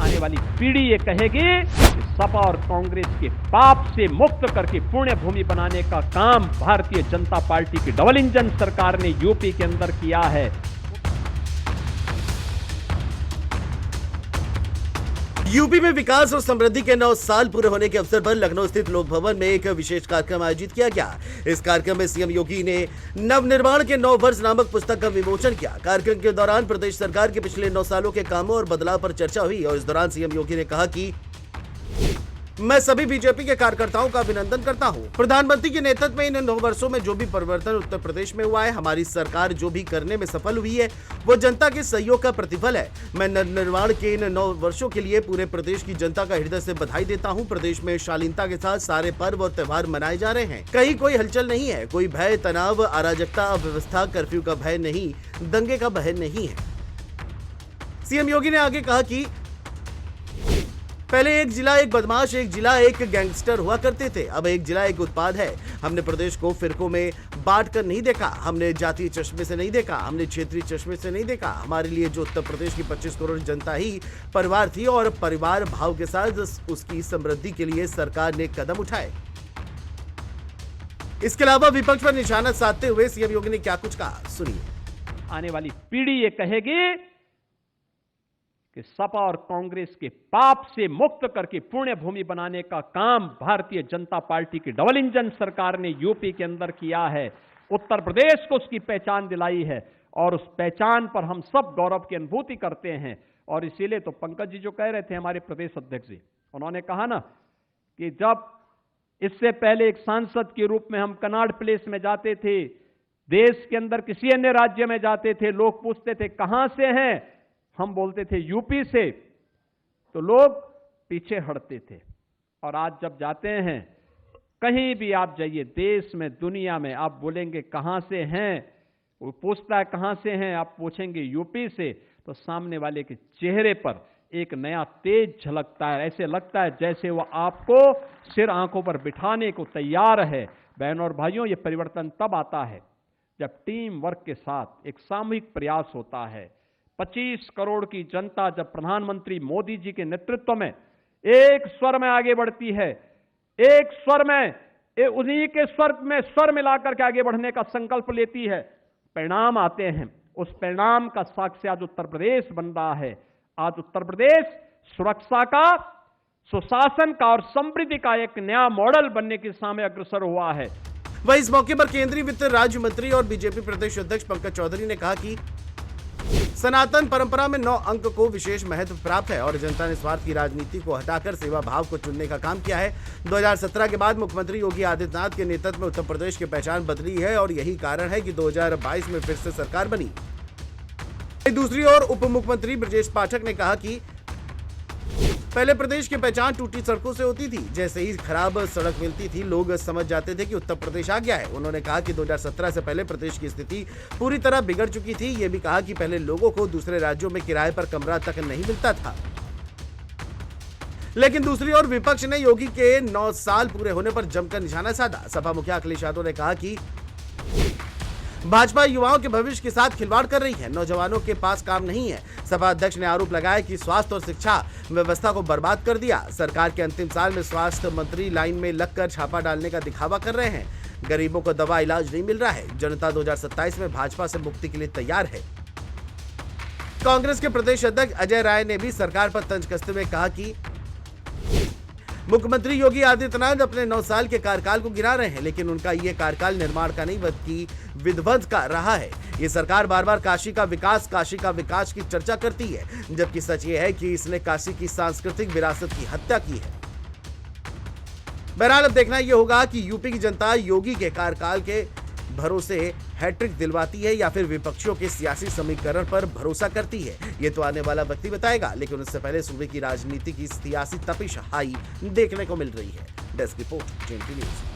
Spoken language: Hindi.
आने वाली पीढ़ी ये कहेगी कि सपा और कांग्रेस के पाप से मुक्त करके पुण्य भूमि बनाने का काम भारतीय जनता पार्टी की डबल इंजन सरकार ने यूपी के अंदर किया है। यूपी में विकास और समृद्धि के 9 साल पूरे होने के अवसर पर लखनऊ स्थित लोक भवन में एक विशेष कार्यक्रम आयोजित किया गया। इस कार्यक्रम में सीएम योगी ने नवनिर्माण के 9 वर्ष नामक पुस्तक का विमोचन किया। कार्यक्रम के दौरान प्रदेश सरकार के पिछले 9 सालों के कामों और बदलाव पर चर्चा हुई और इस दौरान सीएम योगी ने कहा कि मैं सभी बीजेपी के कार्यकर्ताओं का अभिनंदन करता हूं। प्रधानमंत्री के नेतृत्व में इन 9 वर्षों में जो भी परिवर्तन उत्तर प्रदेश में हुआ है, हमारी सरकार जो भी करने में सफल हुई है, वो जनता के सहयोग का प्रतिफल है। मैं निर्माण के इन 9 वर्षों के लिए पूरे प्रदेश की जनता का हृदय से बधाई देता हूं। प्रदेश में शालीनता के साथ सारे पर्व और त्योहार मनाए जा रहे हैं। कहीं कोई हलचल नहीं है, कोई भय, तनाव, अराजकता, अव्यवस्था, कर्फ्यू का भय नहीं, दंगे का भय नहीं है। सीएम योगी ने आगे कहा कि पहले एक जिला एक बदमाश, एक जिला एक गैंगस्टर हुआ करते थे, अब एक जिला एक उत्पाद है। हमने प्रदेश को फिरकों में बांट कर नहीं देखा, हमने जातीय चश्मे से नहीं देखा, हमने क्षेत्रीय चश्मे से नहीं देखा। हमारे लिए जो उत्तर प्रदेश की 25 करोड़ जनता ही परिवार थी और परिवार भाव के साथ उसकी समृद्धि के लिए सरकार ने कदम उठाए। इसके अलावा विपक्ष पर निशाना साधते हुए सीएम योगी ने क्या कुछ कहा, सुनिए। आने वाली पीढ़ी ये कहेगी कि सपा और कांग्रेस के पाप से मुक्त करके पुण्य भूमि बनाने का काम भारतीय जनता पार्टी की डबल इंजन सरकार ने यूपी के अंदर किया है। उत्तर प्रदेश को उसकी पहचान दिलाई है और उस पहचान पर हम सब गौरव की अनुभूति करते हैं। और इसीलिए तो पंकज जी जो कह रहे थे, हमारे प्रदेश अध्यक्ष जी, उन्होंने कहा ना कि जब इससे पहले एक सांसद के रूप में हम कनॉट प्लेस में जाते थे, देश के अंदर किसी अन्य राज्य में जाते थे, लोग पूछते थे कहां से हैं, हम बोलते थे यूपी से, तो लोग पीछे हटते थे। और आज जब जाते हैं, कहीं भी आप जाइए देश में, दुनिया में, आप बोलेंगे कहां से हैं, वो पूछता है कहां से हैं, आप पूछेंगे यूपी से, तो सामने वाले के चेहरे पर एक नया तेज झलकता है। ऐसे लगता है जैसे वो आपको सिर आंखों पर बिठाने को तैयार है। बहनों और भाइयों, ये परिवर्तन तब आता है जब टीम वर्क के साथ एक सामूहिक प्रयास होता है। 25 करोड़ की जनता जब प्रधानमंत्री मोदी जी के नेतृत्व में एक स्वर में आगे बढ़ती है, एक स्वर में, उन्हीं के स्वर में स्वर मिलाकर के आगे बढ़ने का संकल्प लेती है, परिणाम आते हैं। उस परिणाम का साक्ष्य आज उत्तर प्रदेश बन रहा है। आज उत्तर प्रदेश सुरक्षा का, सुशासन का और समृद्धि का एक नया मॉडल बनने की दिशा में अग्रसर हुआ है। वहीं इस मौके पर केंद्रीय वित्त राज्य मंत्री और बीजेपी प्रदेश अध्यक्ष पंकज चौधरी ने कहा कि सनातन परंपरा में 9 अंक को विशेष महत्व प्राप्त है और जनता ने स्वार्थ की राजनीति को हटाकर सेवा भाव को चुनने का काम किया है। 2017 के बाद मुख्यमंत्री योगी आदित्यनाथ के नेतृत्व में उत्तर प्रदेश की पहचान बदली है और यही कारण है कि 2022 में फिर से सरकार बनी। दूसरी ओर उप मुख्यमंत्री ब्रजेश पाठक ने कहा कि पहले प्रदेश की पहचान टूटी सड़कों से होती थी। जैसे ही खराब सड़क मिलती थी, लोग समझ जाते थे कि उत्तर प्रदेश आ गया है। उन्होंने कहा कि 2017 से पहले प्रदेश की स्थिति पूरी तरह बिगड़ चुकी थी। ये भी कहा कि पहले लोगों को दूसरे राज्यों में किराए पर कमरा तक नहीं मिलता था। लेकिन दूसरी ओर विपक्ष ने योगी के 9 साल पूरे होने पर जमकर निशाना साधा। सपा मुखिया अखिलेश यादव ने कहा कि भाजपा युवाओं के भविष्य के साथ खिलवाड़ कर रही है, नौजवानों के पास काम नहीं है। सपा अध्यक्ष ने आरोप लगाया कि स्वास्थ्य और शिक्षा व्यवस्था को बर्बाद कर दिया। सरकार के अंतिम साल में स्वास्थ्य मंत्री लाइन में लगकर छापा डालने का दिखावा कर रहे हैं। गरीबों को दवा इलाज नहीं मिल रहा है। जनता 2027 में भाजपा से मुक्ति के लिए तैयार है। कांग्रेस के प्रदेश अध्यक्ष अजय राय ने भी सरकार पर तंज कसते हुए कहा कि मुख्यमंत्री योगी आदित्यनाथ अपने 9 साल के कार्यकाल को गिरा रहे हैं, लेकिन उनका ये कार्यकाल निर्माण का नहीं बल्कि विध्वंस का रहा है। ये सरकार बार बार काशी का विकास की चर्चा करती है, जबकि सच ये है कि इसने काशी की सांस्कृतिक विरासत की हत्या की है। बहरहाल अब देखना यह होगा कि यूपी की जनता योगी के कार्यकाल के भरोसे हैट्रिक दिलवाती है या फिर विपक्षियों के सियासी समीकरण पर भरोसा करती है। ये तो आने वाला वक्त ही बताएगा, लेकिन उससे पहले सूबे की राजनीति की सियासी तपिश हाई देखने को मिल रही है। Desk report, JNT news.